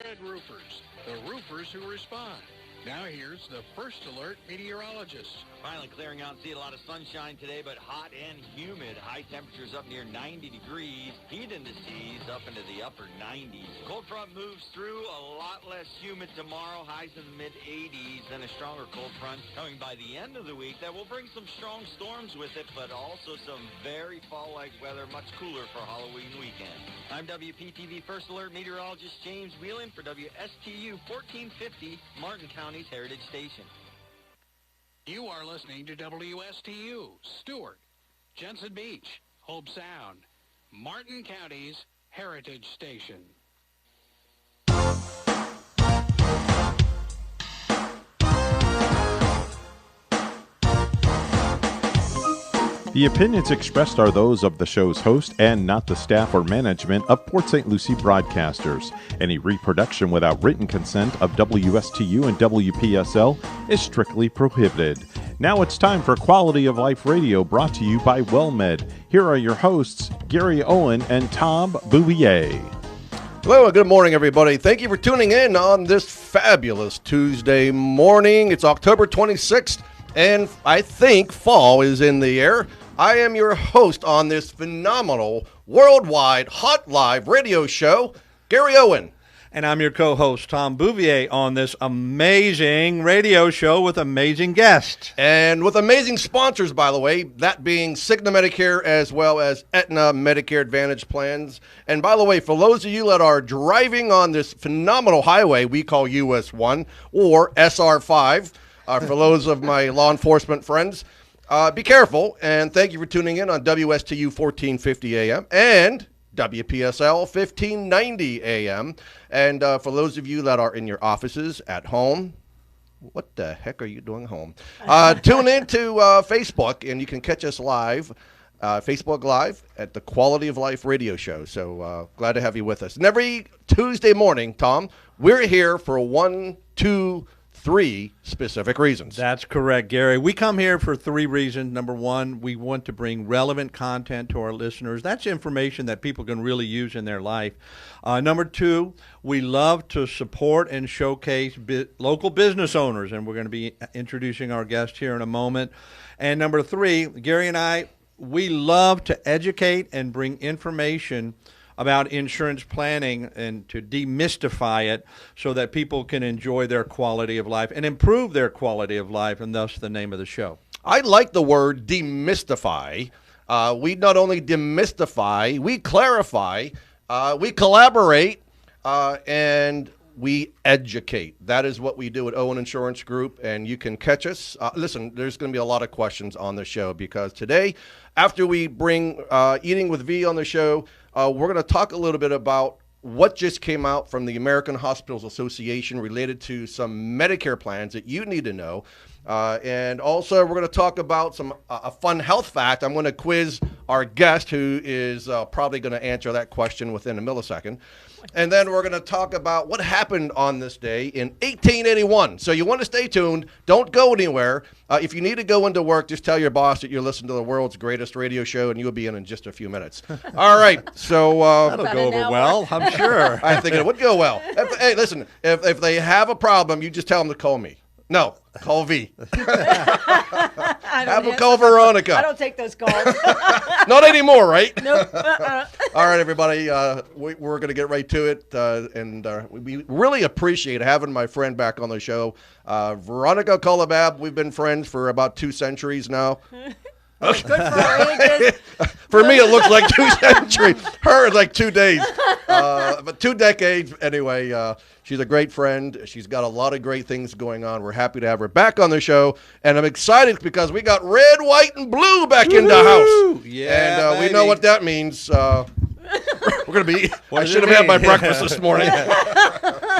Red Roofers, the roofers who respond. Now here's the First Alert meteorologist. Finally clearing out and see a lot of sunshine today, but hot and humid. High temperatures up near 90 degrees. Heat indices up into the upper 90s. Cold front moves through, a lot less humid tomorrow. Highs in the mid-80s. Then a stronger cold front coming by the end of the week that will bring some strong storms with it, but also some very fall-like weather, much cooler for Halloween weekend. I'm WPTV First Alert meteorologist James Whelan for WSTU 1450, Martin County's Heritage Station. You are listening to WSTU, Stewart, Jensen Beach, Hope Sound, Martin County's Heritage Station. The opinions expressed are those of the show's host and not the staff or management of Port St. Lucie Broadcasters. Any reproduction without written consent of WSTU and WPSL is strictly prohibited. Now it's time for Quality of Life Radio, brought to you by WellMed. Here are your hosts, Gary Owen and Tom Bouvier. Hello and good morning, everybody. Thank you for tuning in on this fabulous Tuesday morning. It's October 26th, and I think fall is in the air. I am your host on this phenomenal, worldwide, hot live radio show, Gary Owen. And I'm your co-host, Tom Bouvier, on this amazing radio show with amazing guests. And with amazing sponsors, by the way, that being Cigna Medicare as well as Aetna Medicare Advantage plans. And by the way, for those of you that are driving on this phenomenal highway we call US 1 or SR 5, for those of my law enforcement friends, be careful, and thank you for tuning in on WSTU 1450 AM and WPSL 1590 AM. And for those of you that are in your offices at home, what the heck are you doing home? Tune in to Facebook, and you can catch us live, Facebook Live at the Quality of Life Radio Show. So glad to have you with us. And every Tuesday morning, Tom, we're here for 1, 2, 3 specific reasons. That's correct, Gary. We come here for 3 reasons. Number one, we want to bring relevant content to our listeners. That's information that people can really use in their life. Number 2, we love to support and showcase local business owners, and we're going to be introducing our guest here in a moment. And number 3, Gary and I, we love to educate and bring information about insurance planning and to demystify it so that people can enjoy their quality of life and improve their quality of life, and thus the name of the show. I like the word demystify. We not only demystify, we clarify, we collaborate, and we educate. That is what we do at Owen Insurance Group, and you can catch us. Listen, there's going to be a lot of questions on the show because today, after we bring Eating with V on the show, we're going to talk a little bit about what just came out from the American Hospitals Association related to some Medicare plans that you need to know. And also, we're going to talk about a fun health fact. I'm going to quiz our guest, who is probably going to answer that question within a millisecond. And then we're going to talk about what happened on this day in 1881. So you want to stay tuned. Don't go anywhere. If you need to go into work, just tell your boss that you're listening to the world's greatest radio show, and you'll be in just a few minutes. All right. So that'll go over well, I'm sure. I think it would go well. Hey, listen, if they have a problem, you just tell them to call me. No, call V. Have them call Veronica. I don't take those calls. Not anymore, right? Nope. All right, everybody, we're going to get right to it, and we really appreciate having my friend back on the show. Veronica Kolobab, we've been friends for about 2 centuries now. Good for our ages. For me, it looks like 2 centuries. Her, it's like 2 days. But 2 decades. Anyway, she's a great friend. She's got a lot of great things going on. We're happy to have her back on the show. And I'm excited because we got red, white, and blue back in the house. Yeah, and we know what that means. We're going to be, I should have had my breakfast this morning.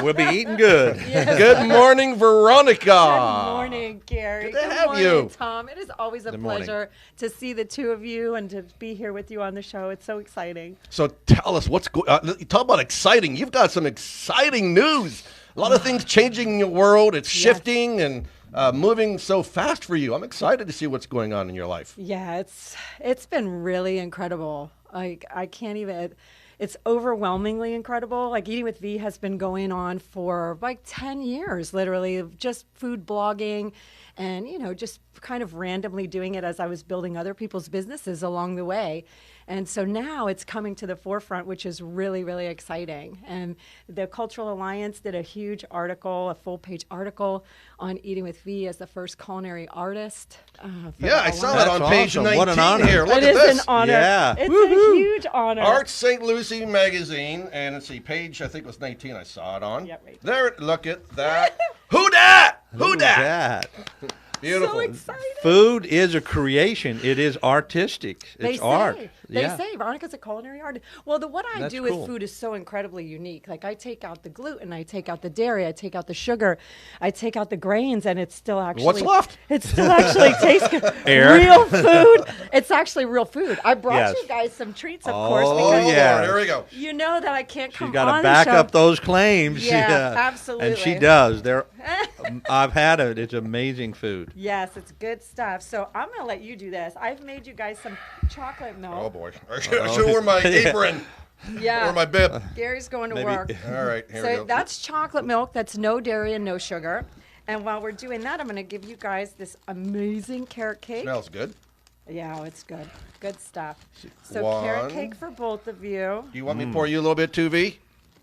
We'll be eating good. Yes. Good morning, Veronica. Good morning, Gary. Good to have morning, you. Tom. It is always a Good morning. pleasure to see the two of you and to be here with you on the show. It's so exciting. So tell us what's going on. Talk about exciting. You've got some exciting news. A lot of things changing in your world. It's shifting and moving so fast for you. I'm excited to see what's going on in your life. Yeah, it's been really incredible. Like I can't even. It's overwhelmingly incredible. Like Eating with V has been going on for like 10 years, literally, of just food blogging and, just kind of randomly doing it as I was building other people's businesses along the way. And so now it's coming to the forefront, which is really, really exciting. And the Cultural Alliance did a huge article, a full-page article on Eating with V as the first culinary artist. Yeah, I saw that on page awesome. 19 What an honor. here. Look It at is this. an honor. Yeah. It's a huge honor. Arts St. Lucie magazine, and let's see, page, I think it was 19 I saw it on. Yep, right. There, look at that. Who dat? Who dat? That? Beautiful. So excited. Food is a creation. It is artistic. They It's say, art. They Yeah. say Veronica's a culinary artist. Well, what I That's do cool. with food is so incredibly unique. Like I take out the gluten, I take out the dairy, I take out the sugar, I take out the grains, and it's still actually What's left? It still actually tastes good. Air. Real food. It's actually real food. I brought Yes. you guys some treats, of Oh, course, Oh, because yeah. Lord, here we go. you know that I can't come She's got on to back the show. up those claims. Yeah, And she absolutely. does. I've had it. It's amazing food. Yes, it's good stuff. So I'm going to let you do this. I've made you guys some chocolate milk. Oh, boy. I should wear my apron Yeah. or my bib. Gary's going to Maybe- work. All right, here we So go. that's chocolate milk. That's no dairy and no sugar. And while we're doing that, I'm going to give you guys this amazing carrot cake. Smells good. Yeah, it's good. Good stuff. So One. carrot cake for both of you. Do you want me to pour you a little bit too, V?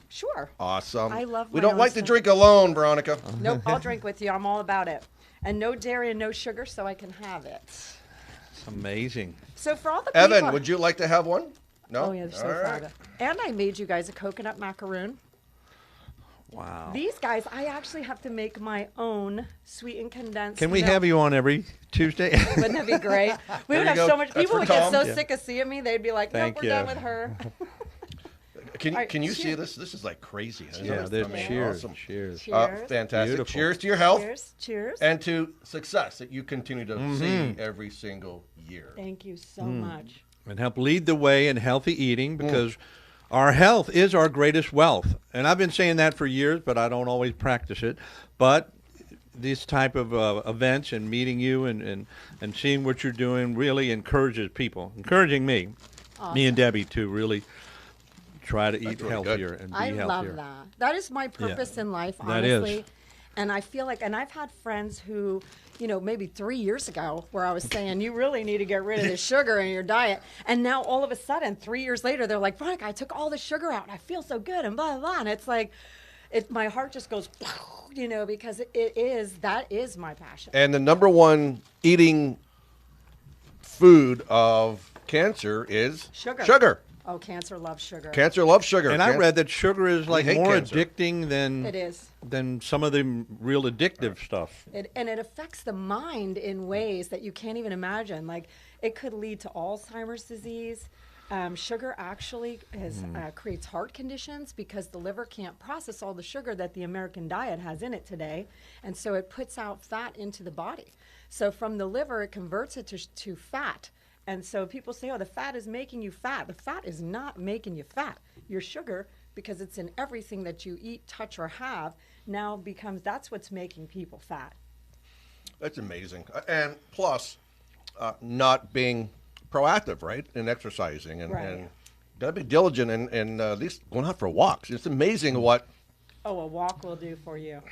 Sure. Awesome. I love We my don't own like to stuff. drink alone, Veronica. Nope, I'll drink with you. I'm all about it. And no dairy and no sugar, so I can have it. It's amazing. So for all the people... Evan, would you like to have one? No? Oh, yeah, they're so All right. fabulous. And I made you guys a coconut macaroon. Wow. These guys, I actually have to make my own sweetened condensed Can we milk. have you on every Tuesday? Wouldn't that be great? We There would you have go. so much. That's People for would get Tom. so Yeah. sick of seeing me. They'd be like, "Nope, Thank we're you. done with her." Can All right, can you see cheers. this? This is like crazy. Isn't yeah, it? they're I mean, cheers. awesome. Cheers. Cheers. Fantastic. Beautiful. Cheers to your health Cheers. Cheers. and to success that you continue to Mm-hmm. see every single year. Thank you so much. And help lead the way in healthy eating because our health is our greatest wealth. And I've been saying that for years, but I don't always practice it. But this type of events and meeting you and seeing what you're doing really encourages people, encouraging me and Debbie to really try to eat really healthier good. and be I healthier. love that. That is my purpose in life, That is. honestly. And I feel like, and I've had friends who, maybe 3 years ago, where I was saying, you really need to get rid of the sugar in your diet. And now all of a sudden, 3 years later, they're like, Veronica, I took all the sugar out and I feel so good and blah, blah, blah. And it's like, my heart just goes, because that is my passion. And the number one eating food of cancer is Sugar. Sugar. Oh, cancer loves sugar. Cancer loves sugar. And I read that sugar is like hate more cancer. addicting It is. than some of the real addictive stuff. And it affects the mind in ways that you can't even imagine. Like, it could lead to Alzheimer's disease. Sugar actually creates heart conditions because the liver can't process all the sugar that the American diet has in it today. And so it puts out fat into the body. So from the liver, it converts it to fat. And so people say, oh, the fat is making you fat. The fat is not making you fat. Your sugar, because it's in everything that you eat, touch, or have, now that's what's making people fat. That's amazing. And plus, not being proactive, right, in exercising. And, Right. and got to be diligent and at least going out for walks. It's amazing what... Oh, a walk will do for you.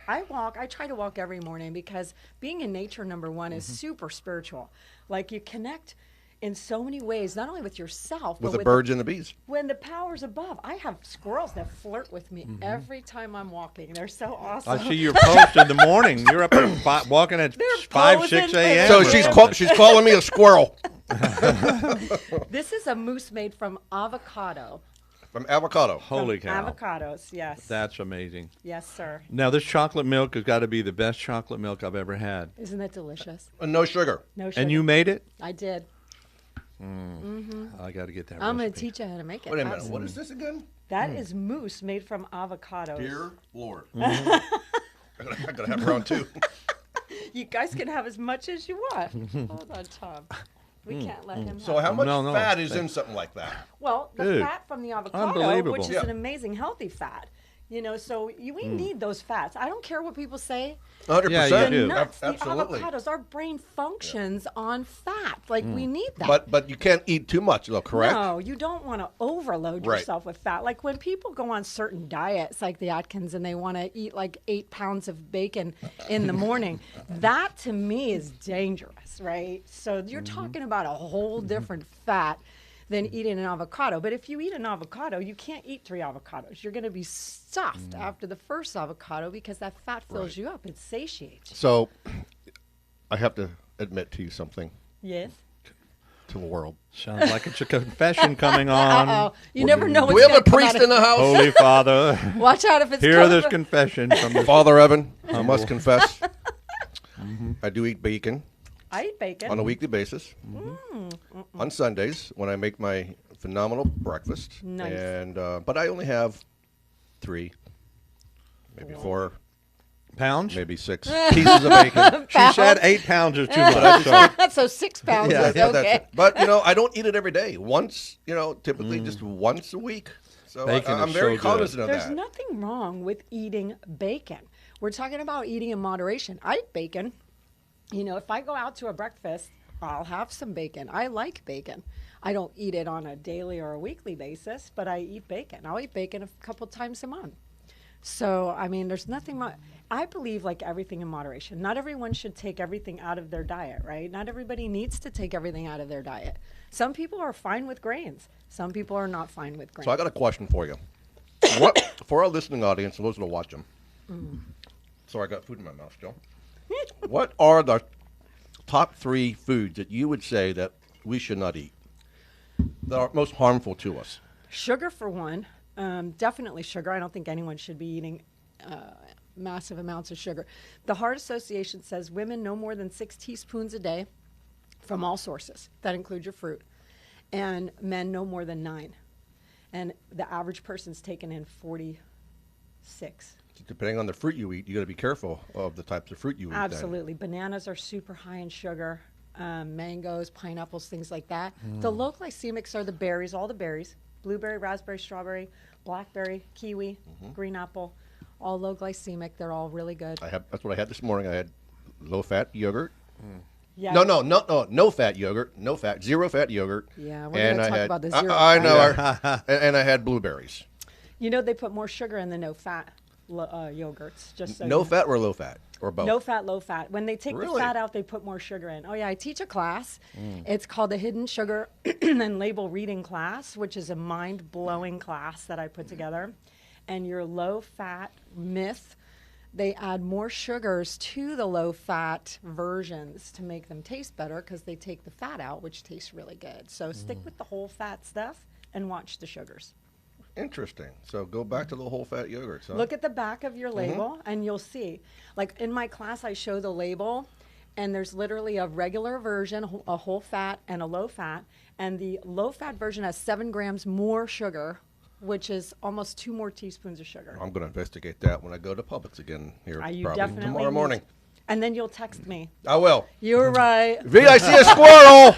I try to walk every morning because being in nature, number one, is super spiritual. Like, you connect in so many ways, not only with yourself, With but the birds and the bees. when the powers above. I have squirrels that flirt with me every time I'm walking. They're so awesome. I see your post in the morning. You're up at walking at They're 5, 6 posing a.m. So Yeah. she's calling me a squirrel This is a mousse made from avocado. from avocado. Holy From cow. Avocados, yes. That's amazing. Yes, sir. Now, this chocolate milk has got to be the best chocolate milk I've ever had. Isn't that delicious? And no sugar. No sugar. And you made it? I did. I got to get that I'm going to recipe. teach you how to make it. Wait a minute. Absolutely. What is this again? That is mousse made from avocados. Dear Lord. I'm going to have round two. You guys can have as much as you want. Hold on, Tom. We can't let him So have how much No, fat is thanks. in something like that? Well, the Dude, fat from the avocado, unbelievable. which is Yeah. an amazing healthy fat, So we need those fats. I don't care what people say. 100%. Yeah, you The do. nuts, the Absolutely. avocados, our brain functions on fat. Like we need that. But you can't eat too much, though, correct? No, you don't want to overload Right. yourself with fat. Like when people go on certain diets, like the Atkins, and they want to eat like 8 pounds of bacon in the morning, that to me is dangerous, right? So you're talking about a whole different fat than eating an avocado. But if you eat an avocado, you can't eat 3 avocados. You're going to be stuffed after the first avocado because that fat fills you up. It satiates. So I have to admit to you something, Yes. to the world. Sounds like it's a confession coming on. Uh-oh. You never know Do what's we have a gonna come priest out in the house? Holy Father, Watch out if it's hear coming this from- confession from the Father Evan, I must confess, I do eat bacon I eat bacon. on a weekly basis. On Sundays when I make my phenomenal breakfast. Nice. And but I only have 3, maybe 4, pounds. maybe 6 pieces of bacon. She said 8 pounds is too much. So. So 6 pounds Yeah, is Yeah, that's okay. it. But I don't eat it every day. Once, typically just once a week. So Bacon I'm is very so good. cognizant of There's that. nothing wrong with eating bacon. We're talking about eating in moderation. I eat bacon. If I go out to a breakfast, I'll have some bacon. I like bacon. I don't eat it on a daily or a weekly basis, but I eat bacon. I'll eat bacon a couple times a month. So, there's nothing wrong. I believe like everything in moderation. Not everyone should take everything out of their diet, right? Not everybody needs to take everything out of their diet. Some people are fine with grains. Some people are not fine with grains. So I got a question for you. What for our listening audience and those that watch them? Sorry, I got food in my mouth still. What are the top 3 foods that you would say that we should not eat that are most harmful to us? Sugar for one, definitely sugar. I don't think anyone should be eating massive amounts of sugar. The Heart Association says women no more than 6 teaspoons a day from all sources. That includes your fruit. And men no more than 9. And the average person's taking in 46. Depending on the fruit you eat, you got to be careful of the types of fruit you eat. then. Absolutely. Bananas are super high in sugar. Mangoes, pineapples, things like that. The low glycemics are the berries, all the berries. Blueberry, raspberry, strawberry, blackberry, kiwi, green apple. All low glycemic. They're all really good. That's what I had this morning. I had low-fat yogurt. Yeah. No fat yogurt. No fat, 0 fat yogurt. Yeah, we're gonna talk about the zero I fat. know. and I had blueberries. They put more sugar in the no fat yogurts. Just so No you know. fat or low fat or both? No fat, low fat. When they take the Really? fat out, they put more sugar in. Oh yeah, I teach a class. It's called the Hidden Sugar and Label Reading class, which is a mind-blowing class that I put together. And your low-fat myth, they add more sugars to the low-fat versions to make them taste better because they take the fat out, which tastes really good. So stick with the whole fat stuff and watch the sugars. Interesting. So go back to the whole fat yogurt. So. Look at the back of your label and you'll see. Like in my class, I show the label and there's literally a regular version, a whole fat and a low fat. And the low fat version has 7 grams more sugar, which is almost 2 more teaspoons of sugar. I'm going to investigate that when I go to Publix again here You probably definitely tomorrow need morning. to. And then you'll text me. I will. You're right. V, I see a squirrel.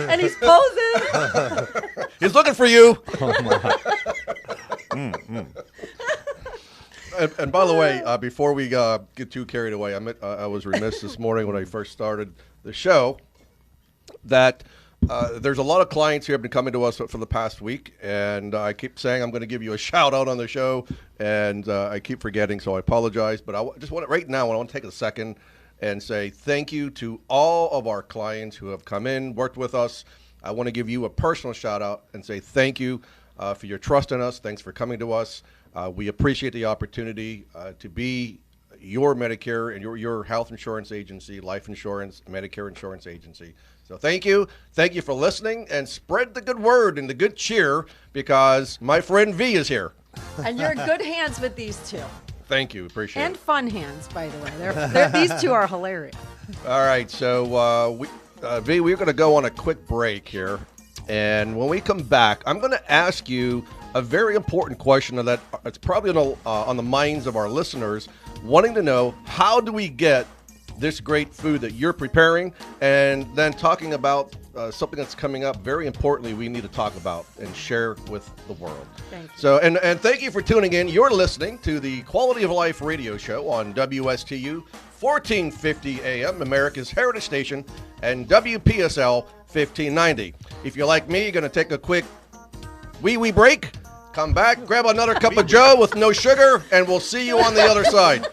And he's posing. He's looking for you. And by the way, before we get too carried away, I was remiss this morning when I first started the show that there's a lot of clients here have been coming to us for the past week, and I keep saying I'm going to give you a shout out on the show, and I keep forgetting, so I apologize. But I just want to, right now, I want to take a second and say thank you to all of our clients who have come in, worked with us. I want to give you a personal shout out and say thank you for your trust in us. Thanks for coming to us. We appreciate the opportunity to be your Medicare and your health insurance agency, life insurance, Medicare insurance agency. So thank you. Thank you for listening, and spread the good word and the good cheer because my friend V is here. And you're in good hands with these two. Thank you. Appreciate And it. fun hands, by the way. These two are hilarious. All right. So, V, we're going to go on a quick break here. And when we come back, I'm going to ask you a very important question that it's probably on the minds of our listeners, wanting to know, how do we get this great food that you're preparing, and then talking about something that's coming up very importantly we need to talk about and share with the world. Thank you. So, and thank you for tuning in. You're listening to the Quality of Life radio show on WSTU 1450 AM, America's Heritage Station, and WPSL 1590. If you're like me, you're going to take a quick wee break, come back, grab another cup of Joe with no sugar, and we'll see you on the other side.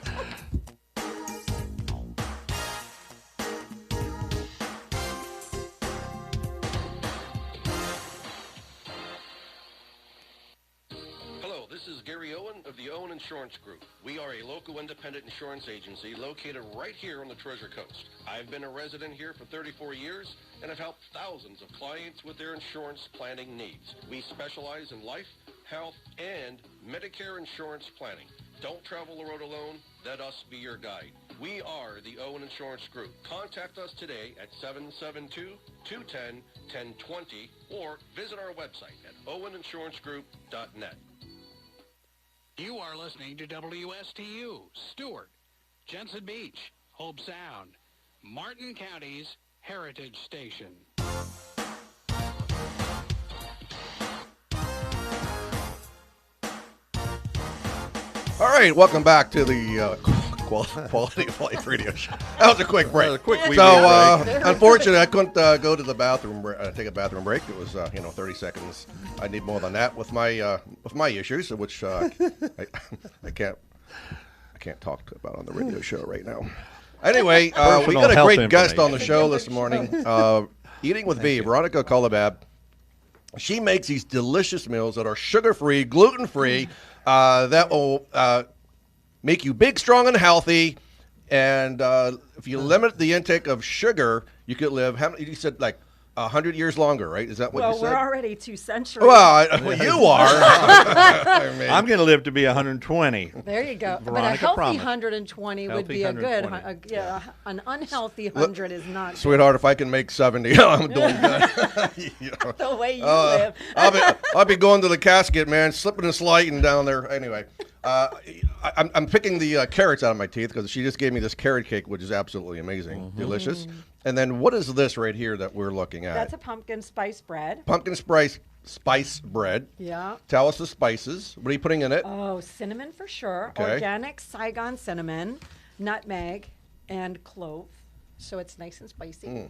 Hello, this is Gary Owen of the Owen Insurance Group. We are a local independent insurance agency located right here on the Treasure Coast. I've been a resident here for 34 years and have helped thousands of clients with their insurance planning needs. We specialize in life, health, and Medicare insurance planning. Don't travel the road alone. Let us be your guide. We are the Owen Insurance Group. Contact us today at 772-210-1020 or visit our website at oweninsurancegroup.net. You are listening to WSTU, Stewart, Jensen Beach, Hope Sound, Martin County's Heritage Station. All right, welcome back to the Quality of Life radio show. That was a quick break. Unfortunately, I couldn't go to the bathroom, take a bathroom break. It was 30 seconds. I need more than that with my issues, which I can't talk about on the radio show right now. Anyway, we got a great guest on the show this morning. Eating with V, Veronica Kolobab. She makes these delicious meals that are sugar-free, gluten-free, that will make you big, strong, and healthy. And if you limit the intake of sugar, you could live, how many, you said like 100 years longer, right? Is that what you said? Well, we're already 2 centuries. Well, you are. I'm going to live to be 120. There you go. Veronica but a healthy promised. 120 would Healthy be a good. 120. An unhealthy 100 is not. Sweetheart, if I can make 70, I'm doing good. The way you live. I'll be going to the casket, man, slipping and sliding down there. Anyway, I'm picking the carrots out of my teeth because she just gave me this carrot cake, which is absolutely amazing, delicious. And then what is this right here that we're looking at? That's a pumpkin spice bread. Pumpkin spice bread. Yeah. Tell us the spices. What are you putting in it? Oh, cinnamon for sure. Okay. Organic Saigon cinnamon, nutmeg, and clove. So it's nice and spicy.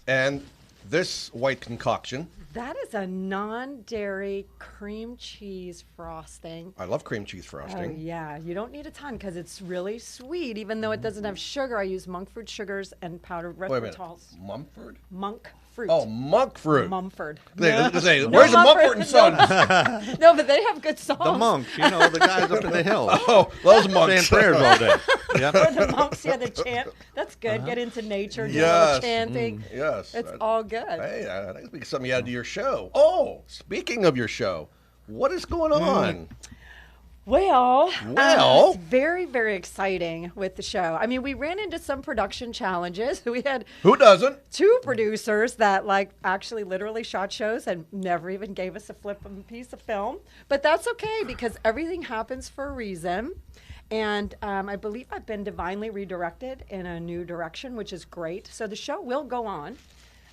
And this white concoction. That is a non-dairy cream cheese frosting. I love cream cheese Oh, frosting. yeah. You don't need a ton because it's really sweet. Even though it doesn't have sugar, I use monk fruit sugars and powdered Wait a minute. resveratrol. Mumford? Monk fruit. Oh, monk fruit. Mumford. Where's the Mumford and Sons? No, but they have good songs. The monks, the guys up in the hills. Oh, those monks. Saying prayers all day. Yep. Or the monks, the chant. That's good. Get into nature, do a little chanting. Yes. It's all good. Hey, I think it'd be something you add to your show. Oh, speaking of your show, what is going on? Well, Well? it's very, very exciting with the show. I mean, we ran into some production challenges. We had Who doesn't? 2 producers that actually literally shot shows and never even gave us a piece of film. But that's okay because everything happens for a reason. And I believe I've been divinely redirected in a new direction, which is great. So the show will go on,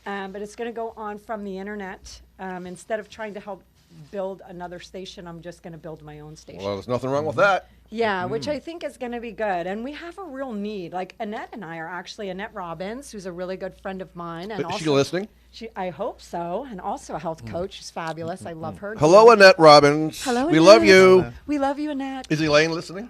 but it's going to go on from the internet. Instead of trying to help build another station, I'm just going to build my own station. Well, there's nothing wrong with that. Yeah, which I think is going to be good. And we have a real need. Like Annette and I are actually Annette Robbins, who's a really good friend of mine. And Is she listening? I hope so. And also a health coach. She's fabulous. I love her. Hello, Annette Robbins. Hello, We Annette. love you. We love you, Annette. Is Elaine listening?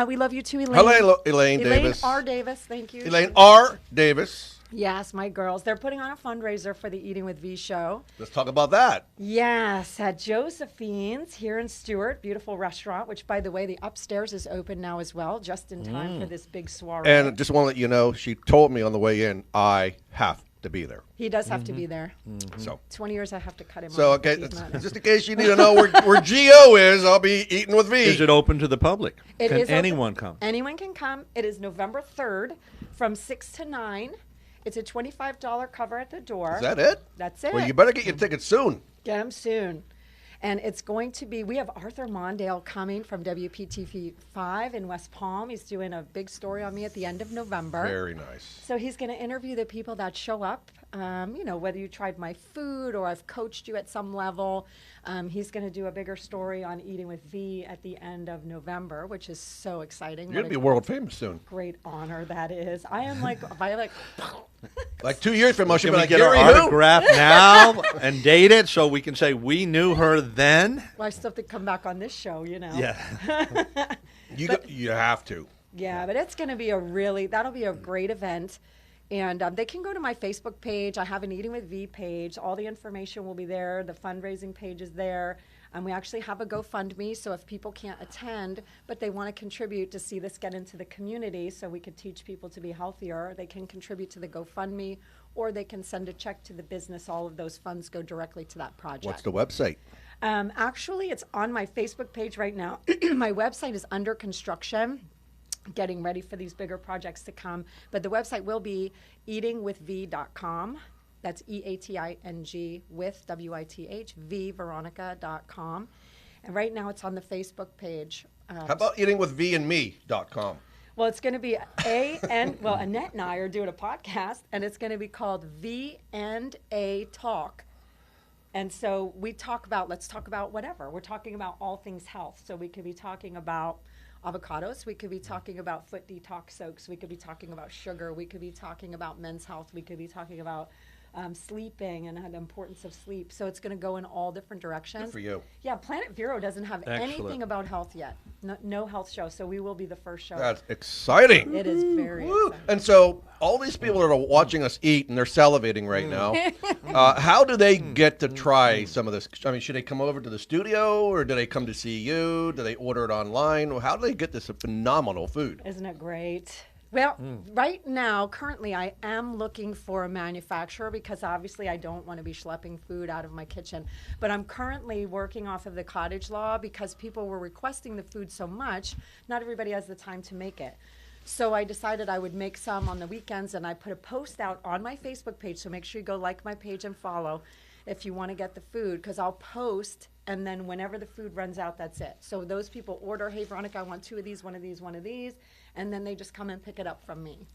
We love you too, Elaine. Hello, Elaine Davis. R. Davis, thank you. Elaine R. Davis. Yes, my girls. They're putting on a fundraiser for the Eating with V show. Let's talk about that. Yes, at Josephine's here in Stewart. Beautiful restaurant, which, by the way, the upstairs is open now as well, just in time for this big soiree. And just want to let you know, she told me on the way in, I have to be there. He does have to be there. So, 20 years I have to cut him so off. okay, if he's not. just in case you need to know where Geo is, I'll be eating with V. Is it open to the public? It Can is open. anyone come? Anyone can come. It is November 3rd from 6 to 9. It's a $25 cover at the door. Is that it? That's it. Well, you better get your tickets soon. Get them soon. And it's going to be, we have Arthur Mondale coming from WPTV5 in West Palm. He's doing a big story on me at the end of November. Very nice. So he's going to interview the people that show up whether you tried my food or I've coached you at some level. He's going to do a bigger story on Eating with V at the end of November, which is so exciting. You're going to be world famous soon. Great honor that is. I am like 2 years from now, she'll Can be we like, get Gary our who? autograph now and date it so we can say we knew her then? Well, I still have to come back on this show, Yeah. You have to. Yeah, but it's going to be that'll be a great event. And they can go to my Facebook page. I have an Eating with V page. All the information will be there. The fundraising page is there. We actually have a GoFundMe, so if people can't attend, but they want to contribute to see this get into the community so we could teach people to be healthier, they can contribute to the GoFundMe, or they can send a check to the business. All of those funds go directly to that project. What's the website? Actually, it's on my Facebook page right now. My website is under construction, getting ready for these bigger projects to come. But the website will be eatingwithv.com. That's EATING with WITH, Veronica.com. And right now it's on the Facebook page. How about eatingwithvandme.com? Well, it's going to be Annette and I are doing a podcast, and it's going to be called V&A Talk. And so let's talk about whatever. We're talking about all things health. So we could be talking about avocados. We could be talking about foot detox soaks. We could be talking about sugar. We could be talking about men's health. We could be talking about sleeping and the importance of sleep. So it's going to go in all different directions. Good for you. Yeah, Planet Vero doesn't have Excellent. anything about health yet. No health show. So we will be the first show. That's exciting. It is very exciting. And so all these people that are watching us eat and they're salivating right now, how do they get to try some of this? I mean, should they come over to the studio or do they come to see you? Do they order it online? How do they get this phenomenal food? Isn't it great? Well, right now, currently, I am looking for a manufacturer because obviously I don't want to be schlepping food out of my kitchen. But I'm currently working off of the cottage law because people were requesting the food so much, not everybody has the time to make it. So I decided I would make some on the weekends, and I put a post out on my Facebook page. So make sure you go like my page and follow if you want to get the food, because I'll post, and then whenever the food runs out, that's it. So those people order, hey, Veronica, I want 2 of these, 1 of these, 1 of these, and then they just come and pick it up from me.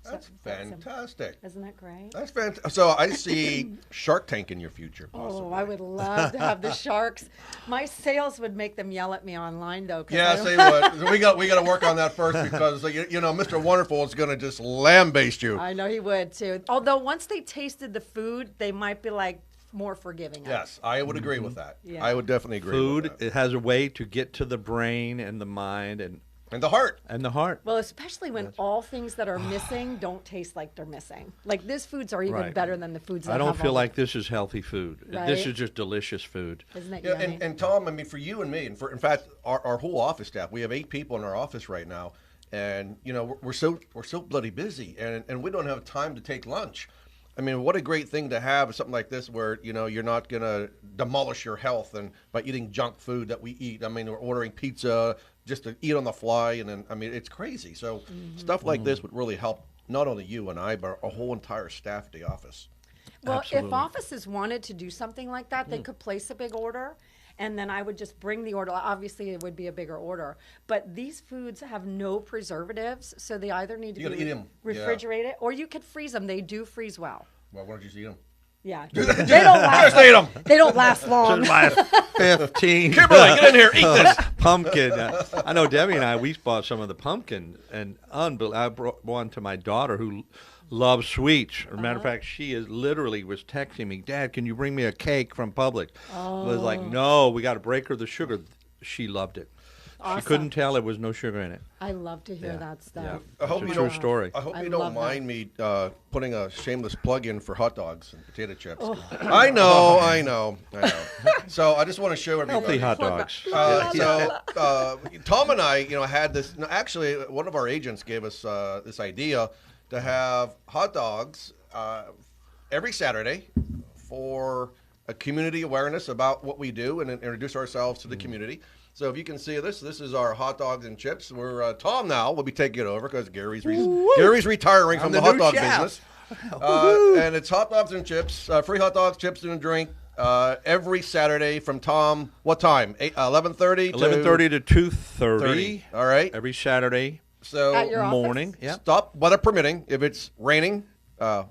That's fantastic. Isn't that great? That's fantastic. So I see Shark Tank in your future, possibly. Oh, I would love to have the sharks. My sales would make them yell at me online, though. Yeah, say what? We got to work on that first because Mr. Wonderful is going to just lambaste you. I know he would too. Although once they tasted the food, they might be like more forgiving. Yes, I would agree with that. Yeah. I would definitely agree. Food, with that. it has a way to get to the brain and the mind and And the heart. Well, especially when all things that are missing don't taste like they're missing. Like this foods are even better than the foods that I don't have feel all like this is healthy food. Right? This is just delicious food. Isn't it Yeah, yummy? and Tom, I mean, for you and me, and in fact, our whole office staff, we have 8 people in our office right now, and we're so bloody busy, and we don't have time to take lunch. I mean, what a great thing to have something like this where, you're not going to demolish your health and by eating junk food that we eat. I mean, we're ordering pizza just to eat on the fly. And then, I mean, it's crazy. So stuff like this would really help not only you and I, but our whole entire staff at the office. Well, Absolutely. if offices wanted to do something like that, they could place a big order, and then I would just bring the order. Obviously, it would be a bigger order. But these foods have no preservatives, so they either need to You gotta eat 'em. refrigerated, or you could freeze them. They do freeze well. Well, why don't you just eat them? Yeah, they don't last. Just eat them. They don't last long. Last 15. Kimberly, get in here, eat this. Pumpkin. I know Debbie and we bought some of the pumpkin, and I brought one to my daughter who loves sweets. As a matter of fact, she literally was texting me, Dad, can you bring me a cake from Publix? I was like, no, we got to break her the sugar. She loved it. Awesome. She couldn't tell there was no sugar in it. I love to hear that stuff. I hope It's you a true don't- story. I hope I you love don't mind me putting a shameless plug in for hot dogs and potato chips. Oh. I know. So I just want to show everybody. Healthy hot dogs. Tom and I, had this. No, actually, one of our agents gave us this idea to have hot dogs every Saturday for a community awareness about what we do and introduce ourselves to the community. So if you can see this is our hot dogs and chips. We're Tom now will be taking it over because Gary's retiring from the hot dog business. And it's hot dogs and chips, free hot dogs, chips, and a drink. Every Saturday from Tom, what time? 11:30 11:30 to 2:30. All right. Every Saturday So At your office? morning. Yeah. stop, weather permitting. If it's raining,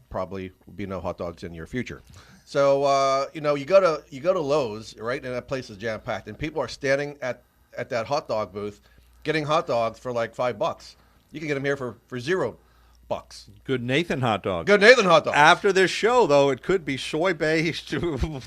probably will be no hot dogs in your future. So you go to Lowe's, right, and that place is jam packed, and people are standing at that hot dog booth getting hot dogs for like $5. You can get them here for $0. Good Nathan hot dog. Good Nathan hot dog. After this show, though, it could be soy-based tofu.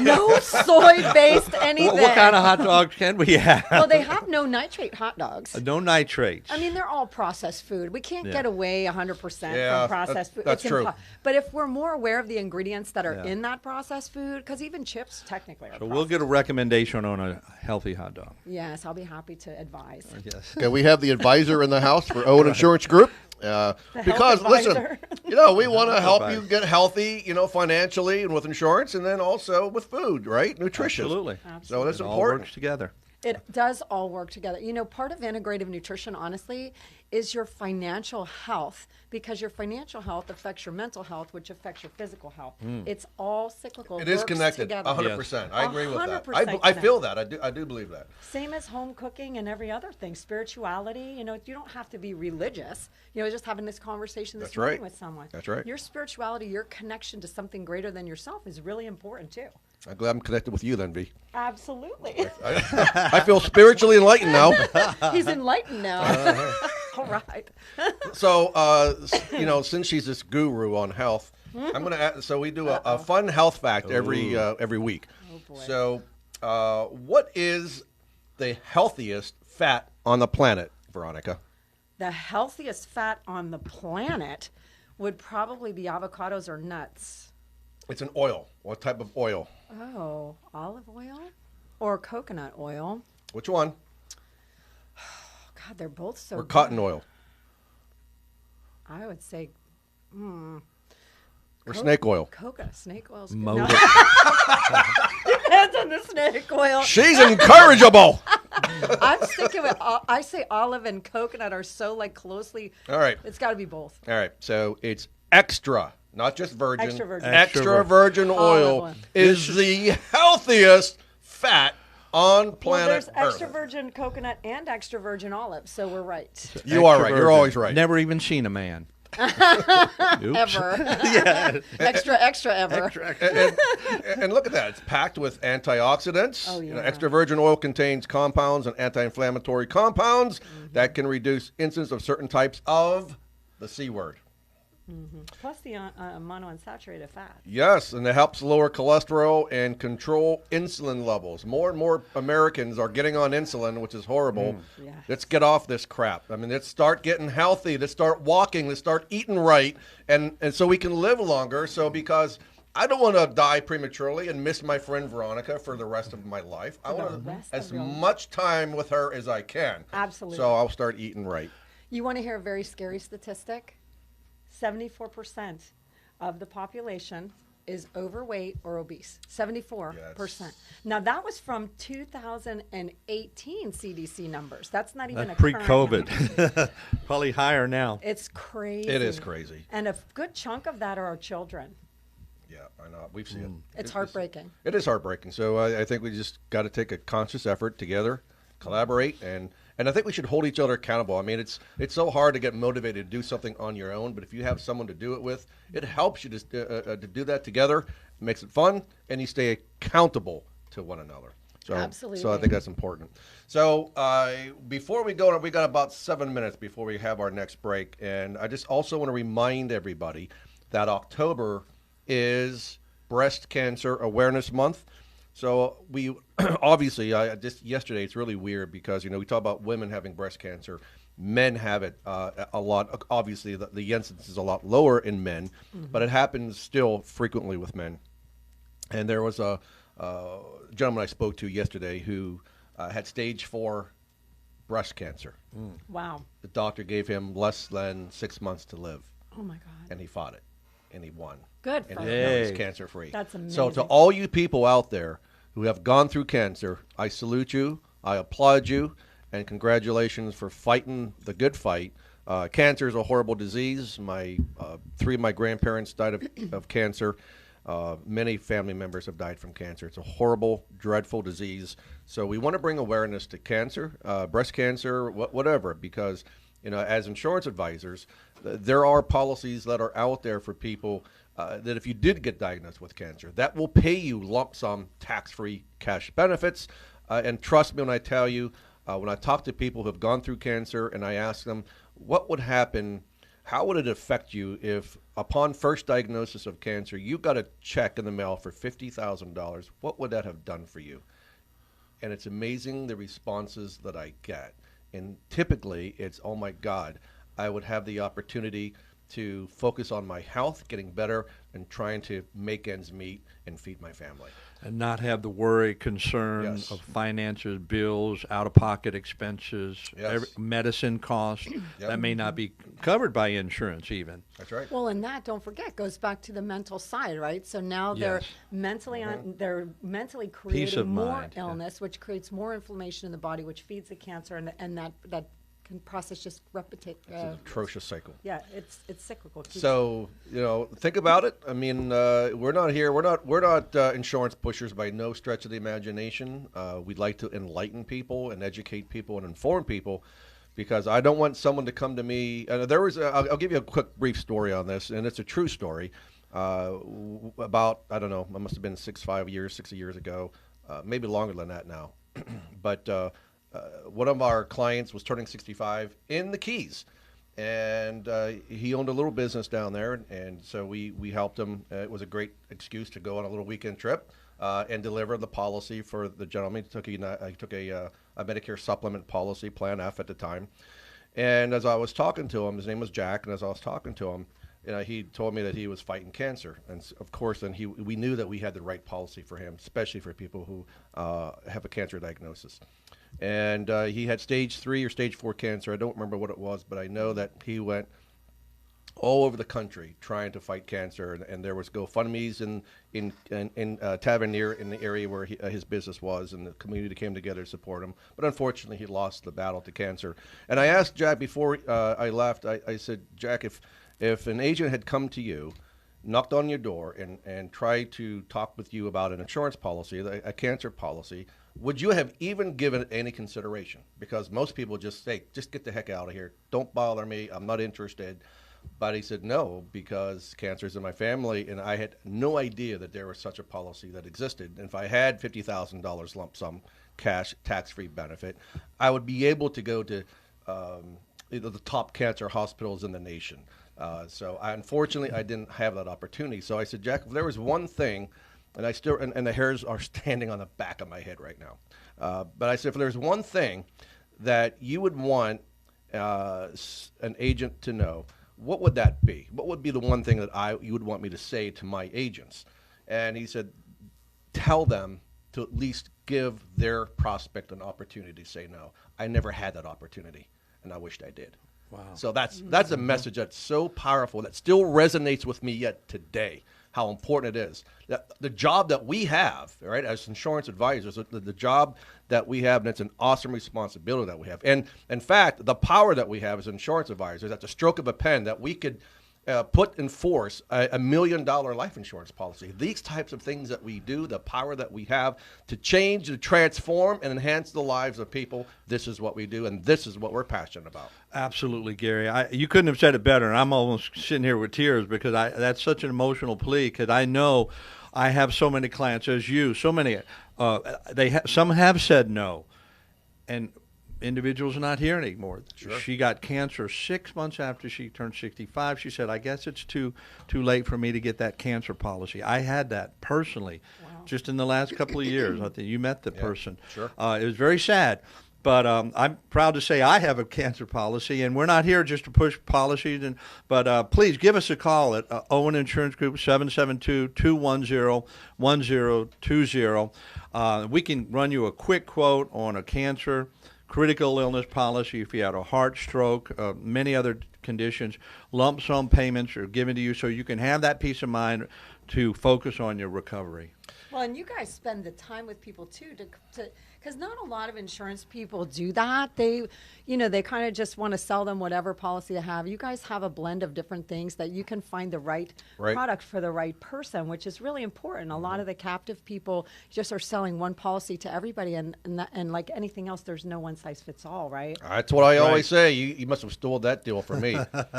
No soy-based anything. What kind of hot dogs can we have? Well, they have no nitrate hot dogs. No nitrates. I mean, they're all processed food. We can't get away 100% Yeah, from processed food. that's true. But if we're more aware of the ingredients that are in that processed food, because even chips technically are So we'll get a recommendation on a healthy hot dog. Yes, I'll be happy to advise. Yes. Okay, we have the advisor in the house for Owen Insurance Group. Because listen, advisor. we want to help you get healthy, financially and with insurance, and then also with food, right? Nutritious. Absolutely. So that's It all important. works together. It does all work together. Part of integrative nutrition, honestly, is your financial health, because your financial health affects your mental health, which affects your physical health. It's all cyclical. It is works connected, together. 100%. I agree with that. 100% I feel that. I do believe that. Same as home cooking and every other thing. Spirituality, you don't have to be religious. Just having this conversation this That's morning right. with someone. That's right. Your spirituality, your connection to something greater than yourself is really important too. I'm glad I'm connected with you then, V. Absolutely. I feel spiritually enlightened now. He's enlightened now. All right. So, since she's this guru on health, I'm going to add, so we do a fun health fact every week. Oh, boy. So, what is the healthiest fat on the planet, Veronica? The healthiest fat on the planet would probably be avocados or nuts. It's an oil. What type of oil? Oh, olive oil or coconut oil? Which one? God, they're both so Or good. cotton oil? I would say Or snake oil? coconut. Snake oil's good. Motor. Depends on the snake oil. She's incorrigible. I'm sticking with, I say olive and coconut are so closely. All right. It's got to be both. All right. So it's extra, not just virgin. Extra virgin. Extra virgin oil oil. is the healthiest fat on Well, planet there's Earth. extra virgin coconut and extra virgin olive, so we're right. You are right. You're always right. Never even seen a man. Ever. Yeah. extra ever. And look at that. It's packed with antioxidants. Oh, yeah. Extra virgin oil contains compounds and anti-inflammatory compounds that can reduce incidence of certain types of the C word. Plus the monounsaturated fat. Yes, and it helps lower cholesterol and control insulin levels. More and more Americans are getting on insulin, which is horrible. Yes. Let's get off this crap. I mean, let's start getting healthy. Let's start walking. Let's start eating right, and so we can live longer. So because I don't want to die prematurely and miss my friend Veronica for the rest of my life. I want as much time with her as I can. Absolutely. So I'll start eating right. You want to hear a very scary statistic? 74% of the population is overweight or obese. 74%. Yes. Now, that was from 2018 CDC numbers. That's not even That's a current number. pre-COVID. Probably higher now. It's crazy. It is crazy. And a good chunk of that are our children. Yeah, I know. We've seen it. It's heartbreaking. It is heartbreaking. So I think we just got to take a conscious effort together, collaborate, and I think we should hold each other accountable. I mean, it's so hard to get motivated to do something on your own, but if you have someone to do it with, it helps you to do that together. It makes it fun, and you stay accountable to one another. So, Absolutely. So I think that's important. So before we go, we got about 7 minutes before we have our next break, and I just also want to remind everybody that October is Breast Cancer Awareness Month. So we obviously, just yesterday, it's really weird because, we talk about women having breast cancer. Men have it a lot. Obviously, the incidence is a lot lower in men, but it happens still frequently with men. And there was a gentleman I spoke to yesterday who had stage 4 breast cancer. Wow. The doctor gave him less than 6 months to live, Oh, my God. and he fought it, and he won. Good And for now him. he's cancer-free. That's So amazing. to all you people out there who have gone through cancer, I salute you, I applaud you, and congratulations for fighting the good fight. Cancer is a horrible disease. 3 of my grandparents died of cancer. Many family members have died from cancer. It's a horrible, dreadful disease. So we want to bring awareness to cancer, breast cancer, whatever, because as insurance advisors, there are policies that are out there for people that if you did get diagnosed with cancer, that will pay you lump sum tax-free cash benefits. And trust me when I tell you, when I talk to people who have gone through cancer and I ask them, what would happen, how would it affect you if upon first diagnosis of cancer, you got a check in the mail for $50,000, what would that have done for you? And it's amazing the responses that I get. And typically it's, oh my God, I would have the opportunity to focus on my health, getting better, and trying to make ends meet and feed my family. And not have the worry, concern Yes. of finances, bills, out-of-pocket expenses, Yes. medicine costs that may not be covered by insurance even. That's right. Well, and that, don't forget, goes back to the mental side, right? So now they're Yes. mentally they're mentally Peace creating of more mind, yeah. illness, which creates more inflammation in the body, which feeds the cancer, and that can process just replicate. It's an atrocious cycle. Yeah, it's cyclical. Keeps- So, think about it. I mean, we're not here. We're not insurance pushers by no stretch of the imagination. We'd like to enlighten people and educate people and inform people, because I don't want someone to come to me. I'll give you a quick brief story on this, and it's a true story. About, I don't know, it must have been 60 years ago, maybe longer than that now. But one of our clients was turning 65 in the Keys, and he owned a little business down there, and so we helped him. It was a great excuse to go on a little weekend trip and deliver the policy for the gentleman. He took a Medicare supplement policy, Plan F at the time. And as I was talking to him, his name was Jack, and as I was talking to him, he told me that he was fighting cancer. And of course, then we knew that we had the right policy for him, especially for people who have a cancer diagnosis. And he had stage 3 or stage 4 cancer. I don't remember what it was, but I know that he went all over the country trying to fight cancer, and there was GoFundMe's in Tavernier, in the area where his business was, and the community came together to support him. But unfortunately, he lost the battle to cancer. And I asked Jack before I left. I said, Jack, if an agent had come to you, knocked on your door, and tried to talk with you about an insurance policy, a cancer policy, would you have even given it any consideration? Because most people just say, just get the heck out of here. Don't bother me. I'm not interested. But he said no, because cancer's in my family, and I had no idea that there was such a policy that existed. And if I had $50,000 lump sum cash tax-free benefit, I would be able to go to the top cancer hospitals in the nation. Unfortunately, I didn't have that opportunity. So I said, Jack, if there was one thing, and I still, and the hairs are standing on the back of my head right now. But I said, if there's one thing that you would want an agent to know, what would that be? What would be the one thing that you would want me to say to my agents? And he said, tell them to at least give their prospect an opportunity to say no. I never had that opportunity, and I wished I did. Wow. So that's a message that's so powerful, that still resonates with me yet today, how important it is. The job that we have, right, as insurance advisors, the job that we have, and it's an awesome responsibility that we have. And in fact, the power that we have as insurance advisors, at the stroke of a pen, that we could put in force a $1 million life insurance policy. These types of things that we do, the power that we have to change, to transform, and enhance the lives of people, this is what we do, and this is what we're passionate about. Absolutely, Gary. You couldn't have said it better, and I'm almost sitting here with tears, because that's such an emotional plea, because I know I have so many clients, as you, so many, some have said no, and individuals are not here anymore. Sure. She got cancer 6 months after she turned 65. She said, I guess it's too late for me to get that cancer policy. I had that personally. Wow. Just in the last couple of years. I think you met the person. Sure. It was very sad. But I'm proud to say I have a cancer policy, and we're not here just to push policies. But please give us a call at Owen Insurance Group, 772-210-1020. We can run you a quick quote on a cancer, critical illness policy, if you had a heart, stroke, many other conditions. Lump sum payments are given to you so you can have that peace of mind to focus on your recovery. Well, and you guys spend the time with people too, Because not a lot of insurance people do that. They kind of just want to sell them whatever policy they have. You guys have a blend of different things that you can find the right product for the right person, which is really important. A lot of the captive people just are selling one policy to everybody, and like anything else, there's no one size fits all, right? That's what I always say. You must have stole that deal from me.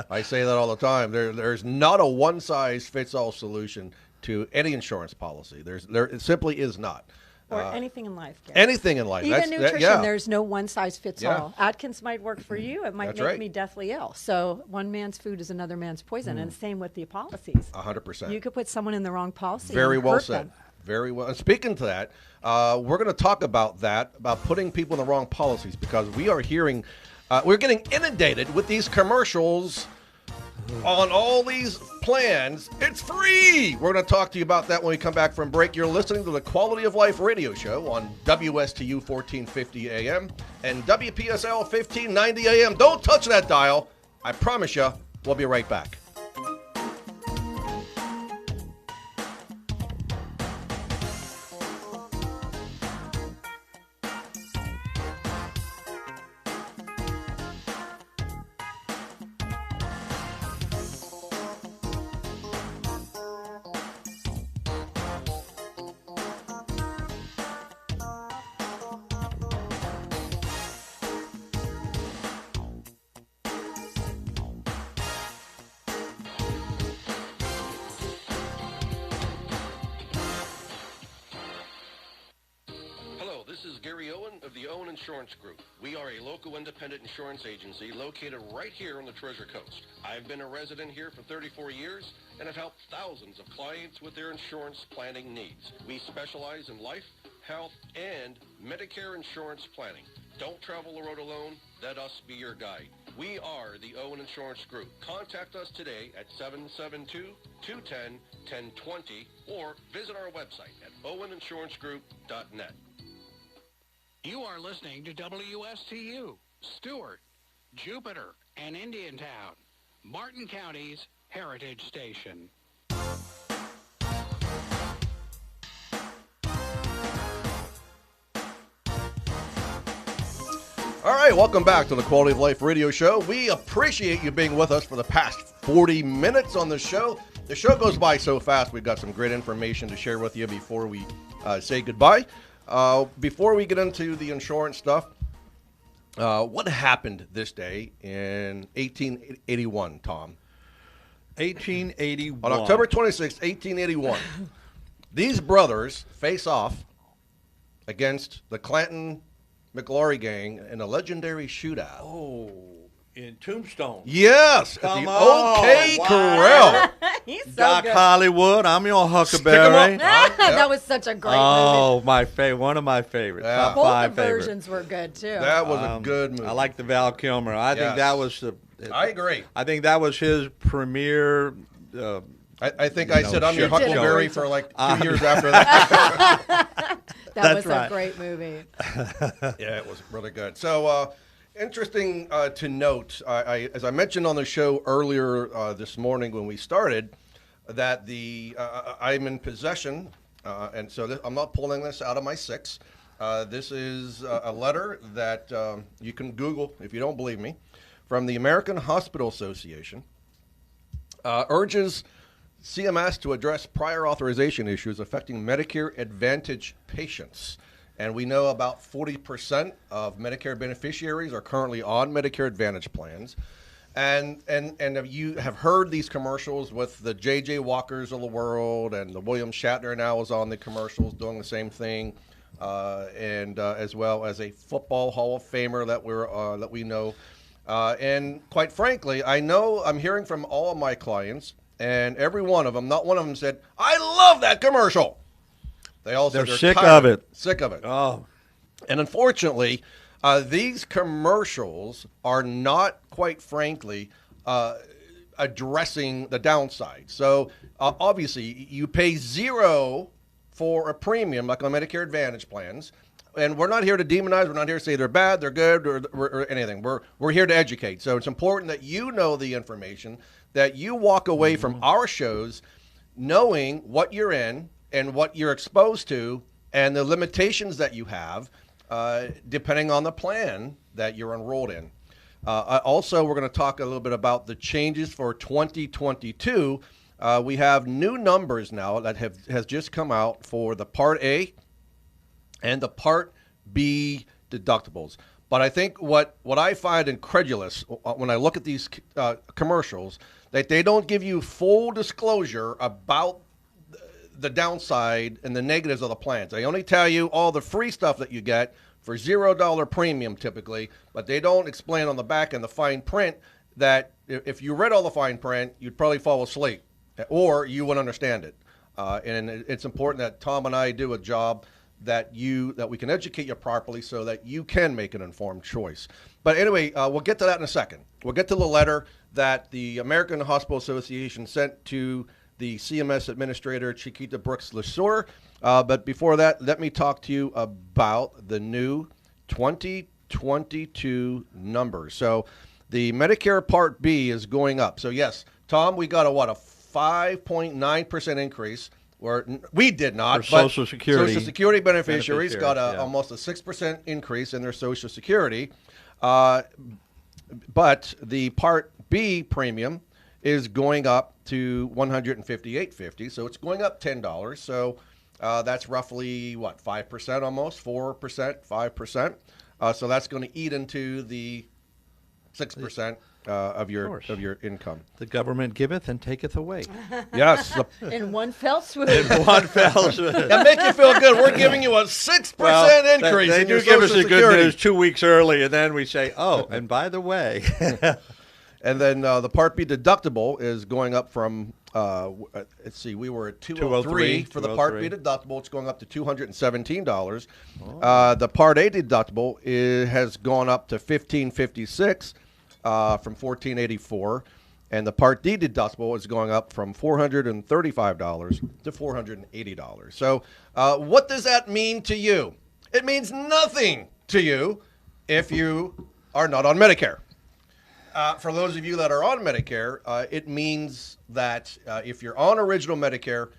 I say that all the time. There's not a one size fits all solution to any insurance policy. There simply is not. Or anything in life. Gary. Anything in life. Even nutrition, there's no one size fits Yeah. all. Atkins might work for you. It might That's make right. me deathly ill. So one man's food is another man's poison. And same with the policies. 100%. You could put someone in the wrong policy. Very and well hurt said. them. Very well. And speaking to that, we're going to talk about that, about putting people in the wrong policies, because we are hearing, we're getting inundated with these commercials on all these plans. It's free. We're going to talk to you about that when we come back from break. You're listening to the Quality of Life radio show on WSTU 1450 AM and WPSL 1590 AM. Don't touch that dial. I promise you, we'll be right back. This is Gary Owen of the Owen Insurance Group. We are a local independent insurance agency located right here on the Treasure Coast. I've been a resident here for 34 years and have helped thousands of clients with their insurance planning needs. We specialize in life, health, and Medicare insurance planning. Don't travel the road alone. Let us be your guide. We are the Owen Insurance Group. Contact us today at 772-210-1020 or visit our website at oweninsurancegroup.net. You are listening to WSTU, Stewart, Jupiter, and Indiantown, Martin County's Heritage Station. All right, welcome back to the Quality of Life radio show. We appreciate you being with us for the past 40 minutes on the show. The show goes by so fast. We've got some great information to share with you before we say goodbye. Before we get into the insurance stuff, what happened this day in 1881, Tom? 1881. On October 26, 1881, these brothers face off against the Clanton McLaury gang in a legendary shootout. Oh, in Tombstone. Yes, Come at the on. OK Wow. Corral. He's so Doc good. Hollywood, I'm your Stick 'em Huckleberry. up. That was such a great movie. Oh, one of my favorites. Yeah. Top Both five the favorites. versions were good too. That was a good movie. I like the Val Kilmer. I think Yes. that was I agree. I think that was his premiere. I think I said I'm your She did a Huckleberry great for like 2 years after that. That That's was right. a great movie. Yeah, it was really good. So interesting to note, as I mentioned on the show earlier this morning when we started, that I'm in possession, and so I'm not pulling this out of my six. This is a letter that you can Google if you don't believe me, from the American Hospital Association, urges CMS to address prior authorization issues affecting Medicare Advantage patients. And we know about 40% of Medicare beneficiaries are currently on Medicare Advantage plans. And you have heard these commercials with the J.J. Walkers of the world, and the William Shatner now is on the commercials doing the same thing, and as well as a football Hall of Famer that we know. And quite frankly, I'm hearing from all of my clients, and every one of them, not one of them said, "I love that commercial." They all said They're sick tired of it. Sick of it. Oh, And unfortunately, these commercials are not, quite frankly, addressing the downside. So obviously, you pay zero for a premium, like on Medicare Advantage plans. And we're not here to demonize. We're not here to say they're bad, they're good, or anything. We're here to educate. So it's important that you know the information, that you walk away from our shows knowing what you're in and what you're exposed to and the limitations that you have, depending on the plan that you're enrolled in. Also, we're going to talk a little bit about the changes for 2022. We have new numbers now that has just come out for the Part A and the Part B deductibles. But I think what I find incredulous when I look at these commercials, that they don't give you full disclosure about the downside and the negatives of the plans. They only tell you all the free stuff that you get for $0 premium typically, but they don't explain on the back end the fine print that if you read all the fine print, you'd probably fall asleep or you wouldn't understand it. And it's important that Tom and I do a job that we can educate you properly so that you can make an informed choice. But anyway, we'll get to that in a second. We'll get to the letter that the American Hospital Association sent to the CMS Administrator, Chiquita Brooks LeSueur. But before that, let me talk to you about the new 2022 numbers. So the Medicare Part B is going up. So yes, Tom, we got a 5.9% increase. We did not. For Social Security. Social Security beneficiaries got almost a 6% increase in their Social Security. But the Part B premium is going up to $158.50, so it's going up $10. So that's roughly 5% almost, 4%, 5%. So that's going to eat into the 6% of your income. The government giveth and taketh away. Yes. In one fell swoop. One fell swoop. That make you feel good. We're giving you a 6% increase. They in do your give us Social the good Security. news 2 weeks early, and then we say, oh, and by the way. And then the Part B deductible is going up from, let's see, we were at $203 for the Part B deductible. It's going up to $217. The Part A deductible has gone up to $1,556 from $1,484. And the Part D deductible is going up from $435 to $480. So what does that mean to you? It means nothing to you if you are not on Medicare. For those of you that are on Medicare, it means that if you're on original Medicare,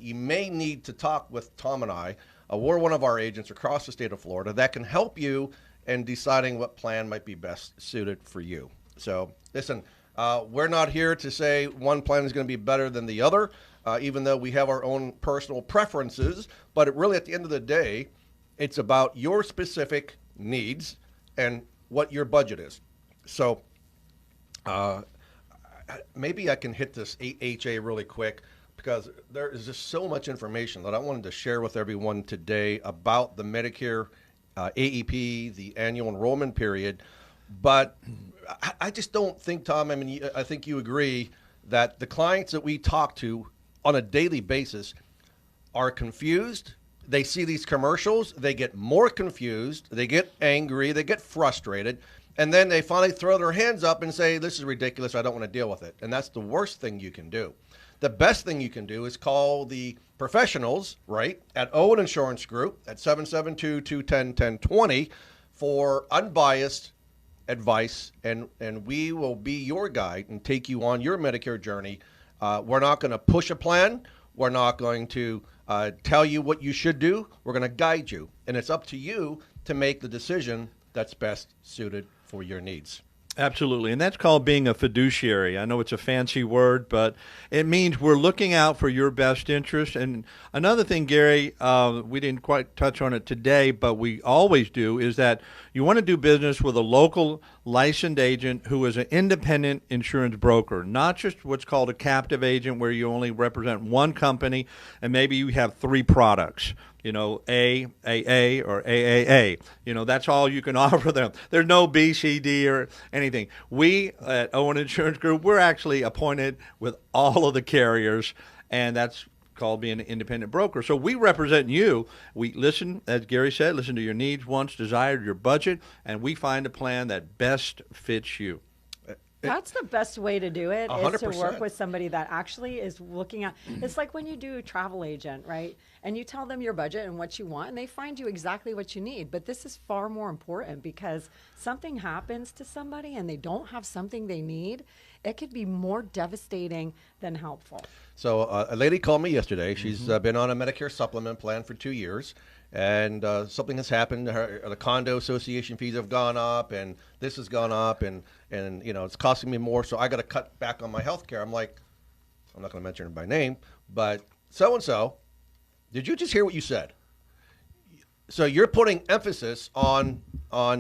you may need to talk with Tom and I. We're one of our agents across the state of Florida that can help you in deciding what plan might be best suited for you. So listen, we're not here to say one plan is going to be better than the other, even though we have our own personal preferences. But it really, at the end of the day, it's about your specific needs and what your budget is. So maybe I can hit this HA really quick because there is just so much information that I wanted to share with everyone today about the Medicare AEP, the annual enrollment period. But I just don't think, Tom, I mean, I think you agree that the clients that we talk to on a daily basis are confused. They see these commercials, they get more confused, they get angry, they get frustrated. And then they finally throw their hands up and say, this is ridiculous, I don't want to deal with it. And that's the worst thing you can do. The best thing you can do is call the professionals, right, at Owen Insurance Group at 772-210-1020 for unbiased advice, and we will be your guide and take you on your Medicare journey. We're not going to push a plan. We're not going to tell you what you should do. We're going to guide you. And it's up to you to make the decision that's best suited for your needs. Absolutely, and that's called being a fiduciary. I know it's a fancy word, but it means we're looking out for your best interest. And another thing, Gary, we didn't quite touch on it today, but we always do, is that you want to do business with a local licensed agent who is an independent insurance broker, not just what's called a captive agent where you only represent one company and maybe you have three products. You know, A, AA, or AAA. You know, that's all you can offer them. There's no B, C, D, or anything. We at Owen Insurance Group, we're actually appointed with all of the carriers, and that's called being an independent broker. So we represent you. We listen, as Gary said, listen to your needs, wants, desired, your budget, and we find a plan that best fits you. That's the best way to do it, 100%. is to work with somebody that actually is looking at, it's like when you do a travel agent, right? And you tell them your budget and what you want, and they find you exactly what you need. But this is far more important because something happens to somebody and they don't have something they need. It could be more devastating than helpful. So a lady called me yesterday. She's been on a Medicare supplement plan for 2 years. and something has happened. The condo association fees have gone up, and this has gone up, and it's costing me more, so I got to cut back on my health care. I'm like, I'm not going to mention it by name, but so-and-so, did you just hear what you said? So you're putting emphasis on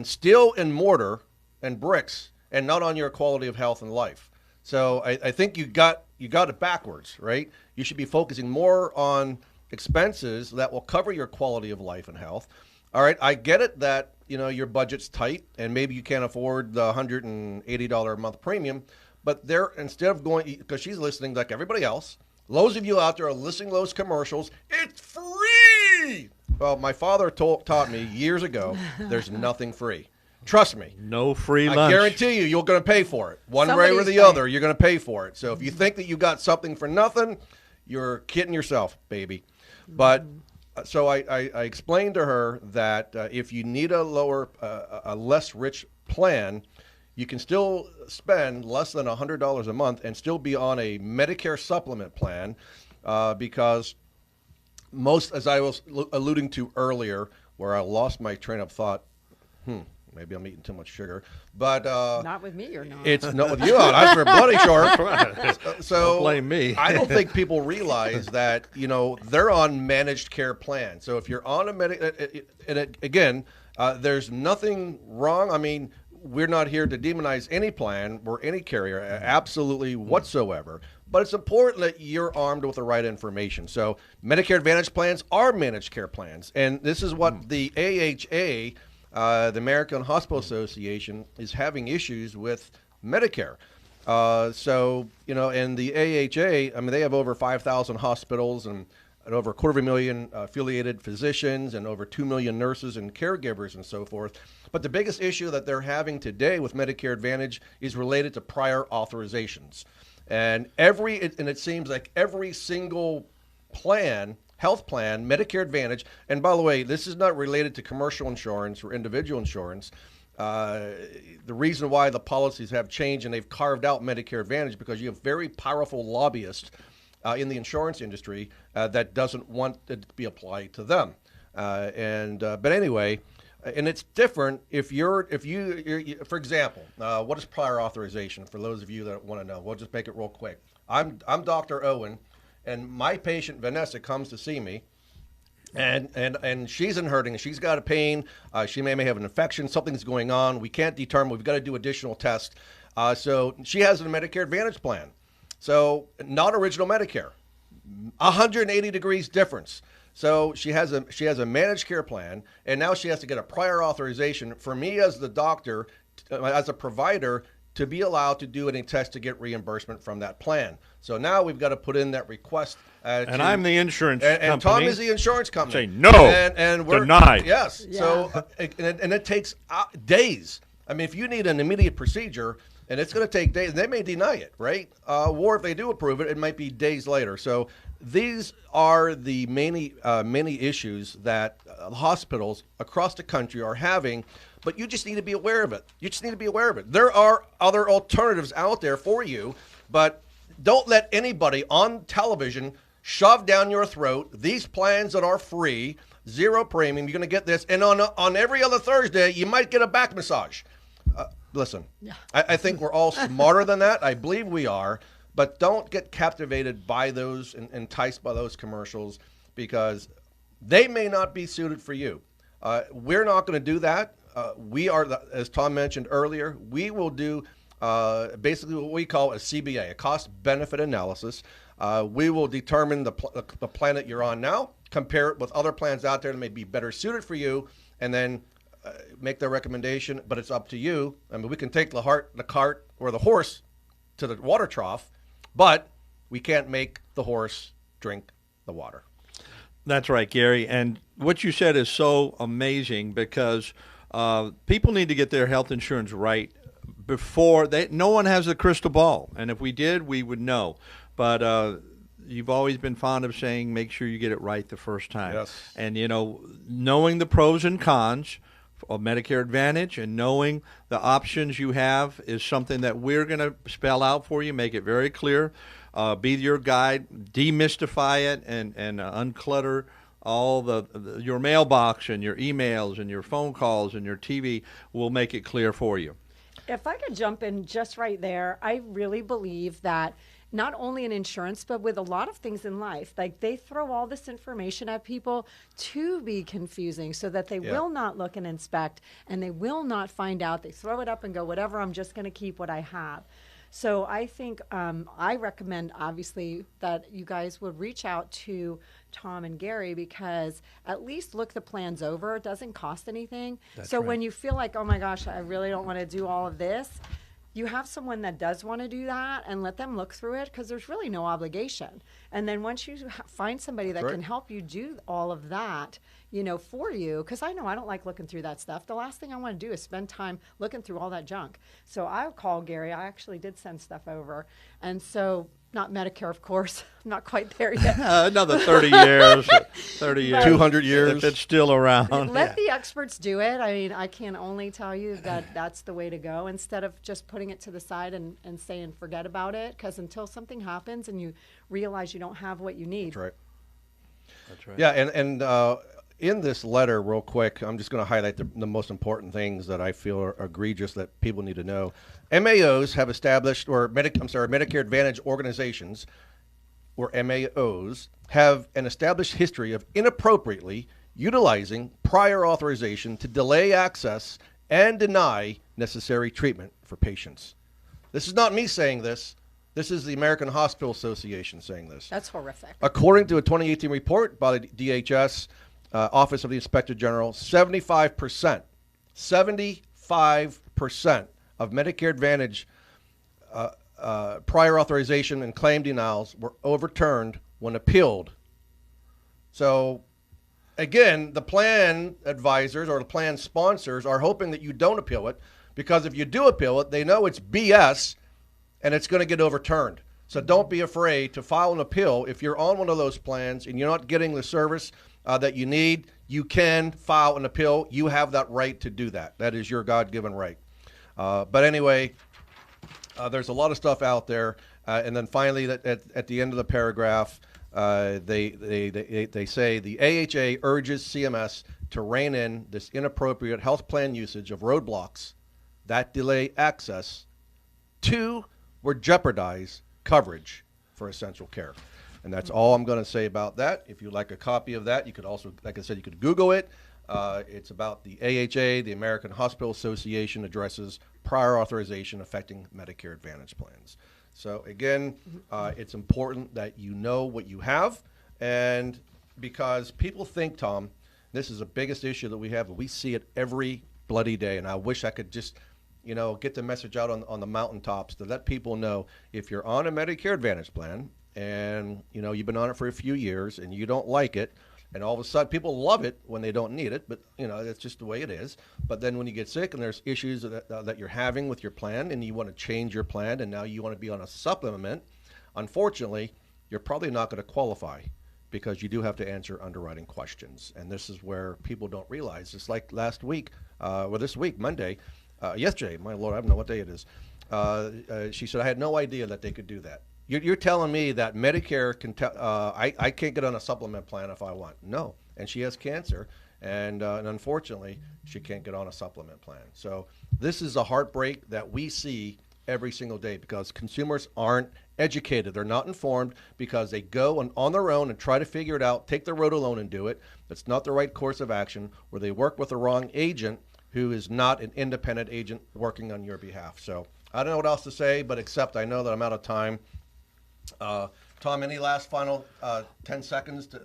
steel and mortar and bricks, and not on your quality of health and life. So I think you got it backwards, right? You should be focusing more on expenses that will cover your quality of life and health. All right, I get it that your budget's tight and maybe you can't afford the $180 a month premium, but instead of going, because she's listening like everybody else, those of you out there are listening to those commercials, it's free. Well, my father taught me years ago, there's nothing free. Trust me. No free lunch. I guarantee you're going to pay for it. One way or the other, you're going to pay for it. So if you think that you got something for nothing, you're kidding yourself, baby. But so I explained to her that if you need a less rich plan, you can still spend less than $100 a month and still be on a Medicare supplement plan because most, as I was alluding to earlier, where I lost my train of thought, maybe I'm eating too much sugar, but not with me, you're not. It's not with you. That's for bloody short. So don't blame me. I don't think people realize that they're on managed care plan. So if you're on again, there's nothing wrong. I mean, we're not here to demonize any plan or any carrier, absolutely whatsoever. But it's important that you're armed with the right information. So Medicare Advantage plans are managed care plans, and this is what the AHA. The American Hospital Association is having issues with Medicare. And the AHA, I mean, they have over 5,000 hospitals and over 250,000 affiliated physicians and over 2 million nurses and caregivers and so forth. But the biggest issue that they're having today with Medicare Advantage is related to prior authorizations. And it seems like every single health plan, Medicare Advantage, and by the way, this is not related to commercial insurance or individual insurance. The reason why the policies have changed and they've carved out Medicare Advantage because you have very powerful lobbyists in the insurance industry that doesn't want it to be applied to them. But anyway, and it's different if you're for example, what is prior authorization? For those of you that want to know, we'll just make it real quick. I'm Dr. Owen. And my patient, Vanessa, comes to see me, and she's hurting. She's got a pain. She may have an infection. Something's going on. We can't determine. We've got to do additional tests. So she has a Medicare Advantage plan. So not original Medicare. 180 degrees difference. So she has a managed care plan, and now she has to get a prior authorization for me as the doctor, as a provider, to be allowed to do any test to get reimbursement from that plan. So now we've got to put in that request. And I'm the insurance company. And Tom is the insurance company. Say no, and we're denied. Yes. Yeah. So and it takes days. I mean, if you need an immediate procedure and it's going to take days, they may deny it, right? Or if they do approve it, it might be days later. So these are the many issues that hospitals across the country are having. But you just need to be aware of it. There are other alternatives out there for you, but don't let anybody on television shove down your throat these plans that are free, zero premium. You're going to get this. And on every other Thursday, you might get a back massage. Listen, I think we're all smarter than that. I believe we are. But don't get captivated by those and enticed by those commercials because they may not be suited for you. We're not going to do that. We are, as Tom mentioned earlier, we will do basically what we call a CBA, a cost-benefit analysis. We will determine the plan that you're on now, compare it with other plans out there that may be better suited for you, and then make the recommendation. But it's up to you. I mean, we can take the cart, or the horse to the water trough, but we can't make the horse drink the water. That's right, Gary. And what you said is so amazing because people need to get their health insurance right before no one has a crystal ball. And if we did, we would know. But you've always been fond of saying make sure you get it right the first time. Yes. And, knowing the pros and cons of Medicare Advantage and knowing the options you have is something that we're going to spell out for you, make it very clear, be your guide, demystify it, and unclutter all your mailbox and your emails and your phone calls and your TV will make it clear for you. If I could jump in just right there, I really believe that not only in insurance, but with a lot of things in life, like they throw all this information at people to be confusing so that they will not look and inspect and they will not find out. They throw it up and go, whatever, I'm just going to keep what I have. So I think I recommend, obviously, that you guys would reach out to Tom and Gary, because at least look the plans over. It doesn't cost anything. So when you feel like, oh my gosh, I really don't want to do all of this, you have someone that does want to do that and let them look through it, because there's really no obligation. And then once you find somebody that can help you do all of that, for you, because I know I don't like looking through that stuff. The last thing I want to do is spend time looking through all that junk. So I'll call Gary. I actually did send stuff over. And so, not Medicare, of course. I'm not quite there yet. Another 30 years, 30 years. 200 years. If it's still around. Let the experts do it. I mean, I can only tell you that that's the way to go, instead of just putting it to the side and saying forget about it, because until something happens and you realize you don't have what you need. That's right. That's right. Yeah, and in this letter, real quick, I'm just going to highlight the most important things that I feel are egregious that people need to know. MAOs have established, Medicare Advantage organizations, or MAOs, have an established history of inappropriately utilizing prior authorization to delay access and deny necessary treatment for patients. This is not me saying this. This is the American Hospital Association saying this. That's horrific. According to a 2018 report by the DHS, Office of the Inspector General, 75% of Medicare Advantage prior authorization and claim denials were overturned when appealed. So, again, the plan advisors or the plan sponsors are hoping that you don't appeal it, because if you do appeal it, they know it's BS and it's going to get overturned. So don't be afraid to file an appeal. If you're on one of those plans and you're not getting the service that you need, you can file an appeal. You have that right to do that. That is your God-given right. But anyway, there's a lot of stuff out there. And then finally, at the end of the paragraph, they say the AHA urges CMS to rein in this inappropriate health plan usage of roadblocks that delay access to or jeopardize coverage for essential care. And that's all I'm going to say about that. If you'd like a copy of that, you could also, like I said, you could Google it. It's about the AHA, the American Hospital Association, addresses prior authorization affecting Medicare Advantage plans. So again, it's important that you know what you have, and because people think, Tom, this is the biggest issue that we have, and we see it every bloody day, and I wish I could just get the message out on the mountaintops to let people know, if you're on a Medicare Advantage plan and you've been on it for a few years and you don't like it, and all of a sudden people love it when they don't need it, but that's just the way it is. But then when you get sick and there's issues that you're having with your plan and you want to change your plan and now you want to be on a supplement, unfortunately, you're probably not going to qualify, because you do have to answer underwriting questions. And this is where people don't realize. It's like last week, this week, Monday, yesterday, my Lord, I don't know what day it is. She said, I had no idea that they could do that. You're telling me that Medicare can I can't get on a supplement plan if I want? No. And she has cancer, and unfortunately, she can't get on a supplement plan. So this is a heartbreak that we see every single day, because consumers aren't educated. They're not informed, because they go on their own and try to figure it out, take the road alone and do it. That's not the right course of action, or they work with the wrong agent who is not an independent agent working on your behalf. So I don't know what else to say, but except I know that I'm out of time. Tom, any last final 10 seconds to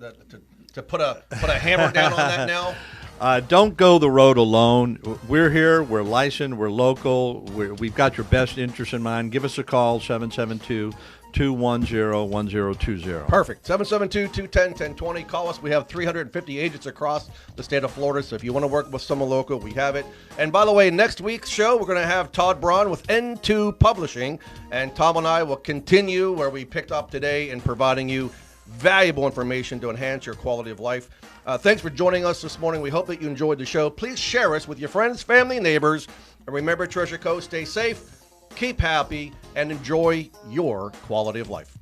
put a hammer down on that now? Don't go the road alone. We're here. We're licensed. We're local. We've got your best interest in mind. Give us a call, 772-210-1020. Perfect. 772-210-1020. Call us. We have 350 agents across the state of Florida, so if you want to work with someone local, we have it. And by the way, next week's show, we're going to have Todd Braun with N2 Publishing, and Tom and I will continue where we picked up today in providing you valuable information to enhance your quality of life. Thanks for joining us this morning. We hope that you enjoyed the show. Please share us with your friends, family, neighbors. And remember, Treasure Coast, stay safe, keep happy, and enjoy your quality of life.